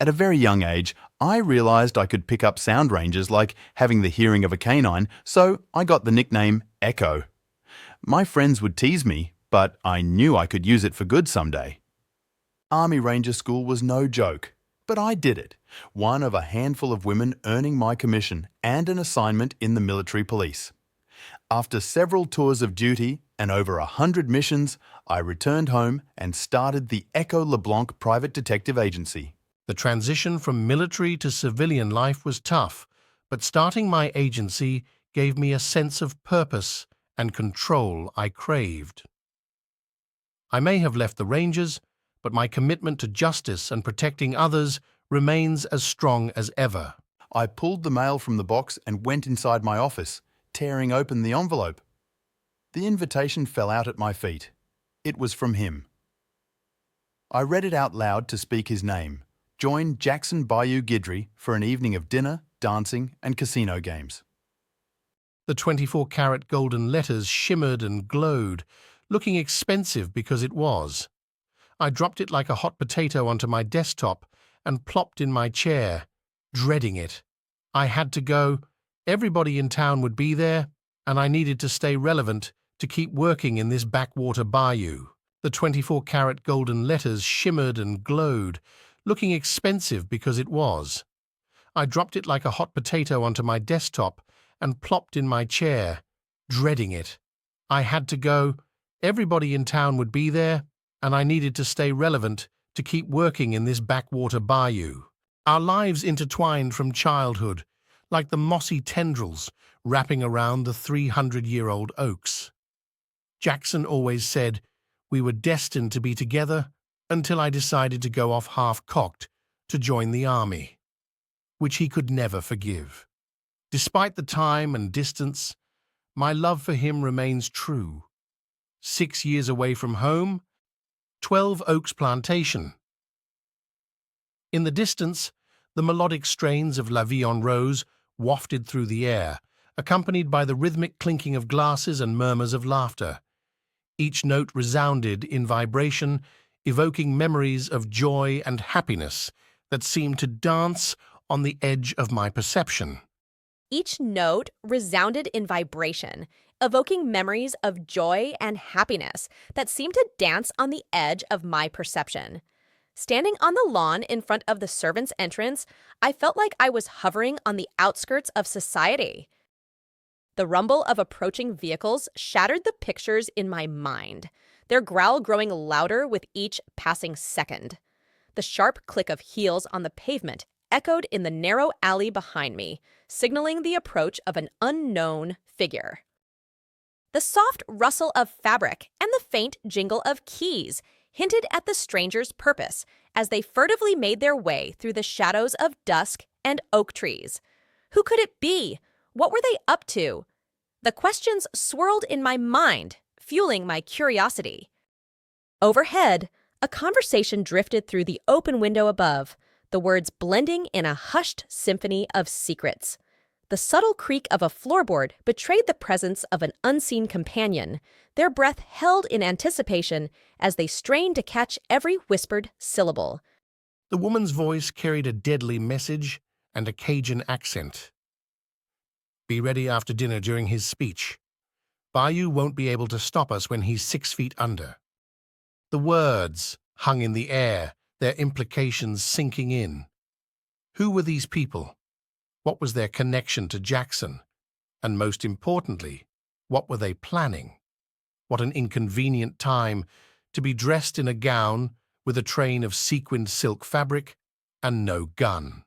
At a very young age, I realized I could pick up sound ranges like having the hearing of a canine, so I got the nickname Echo. My friends would tease me, but I knew I could use it for good someday. Army Ranger School was no joke, but I did it, one of a handful of women earning my commission and an assignment in the military police. After several tours of duty and over 100 missions, I returned home and started the Echo LeBlanc Private Detective Agency. The transition from military to civilian life was tough, but starting my agency gave me a sense of purpose and control I craved. I may have left the Rangers, but my commitment to justice and protecting others remains as strong as ever. I pulled the mail from the box and went inside my office, tearing open the envelope. The invitation fell out at my feet. It was from him. I read it out loud to speak his name. Join Jackson Bayou Guidry for an evening of dinner, dancing and casino games. The 24-carat golden letters shimmered and glowed, looking expensive because it was. I dropped it like a hot potato onto my desktop and plopped in my chair, dreading it. I had to go. Everybody in town would be there, and I needed to stay relevant to keep working in this backwater bayou. The 24-carat golden letters shimmered and glowed, looking expensive because it was. I dropped it like a hot potato onto my desktop and plopped in my chair, dreading it. I had to go. Everybody in town would be there, and I needed to stay relevant to keep working in this backwater bayou. Our lives intertwined from childhood, like the mossy tendrils wrapping around the 300-year-old oaks. Jackson always said we were destined to be together until I decided to go off half-cocked to join the army, which he could never forgive. Despite the time and distance, my love for him remains true. 6 years away from home, 12 Oaks Plantation. In the distance, the melodic strains of La Vie en Rose wafted through the air, accompanied by the rhythmic clinking of glasses and murmurs of laughter. Each note resounded in vibration, evoking memories of joy and happiness that seemed to dance on the edge of my perception. Each note resounded in vibration, evoking memories of joy and happiness that seemed to dance on the edge of my perception. Standing on the lawn in front of the servants' entrance, I felt like I was hovering on the outskirts of society. The rumble of approaching vehicles shattered the pictures in my mind, their growl growing louder with each passing second. The sharp click of heels on the pavement echoed in the narrow alley behind me, signaling the approach of an unknown figure. The soft rustle of fabric and the faint jingle of keys hinted at the stranger's purpose as they furtively made their way through the shadows of dusk and oak trees. Who could it be? What were they up to? The questions swirled in my mind, fueling my curiosity. Overhead, a conversation drifted through the open window above, the words blending in a hushed symphony of secrets. The subtle creak of a floorboard betrayed the presence of an unseen companion, their breath held in anticipation as they strained to catch every whispered syllable. The woman's voice carried a deadly message and a Cajun accent. Be ready after dinner during his speech. Bayou won't be able to stop us when he's 6 feet under. The words hung in the air, their implications sinking in. Who were these people? What was their connection to Jackson? And most importantly, what were they planning? What an inconvenient time to be dressed in a gown with a train of sequined silk fabric and no gun.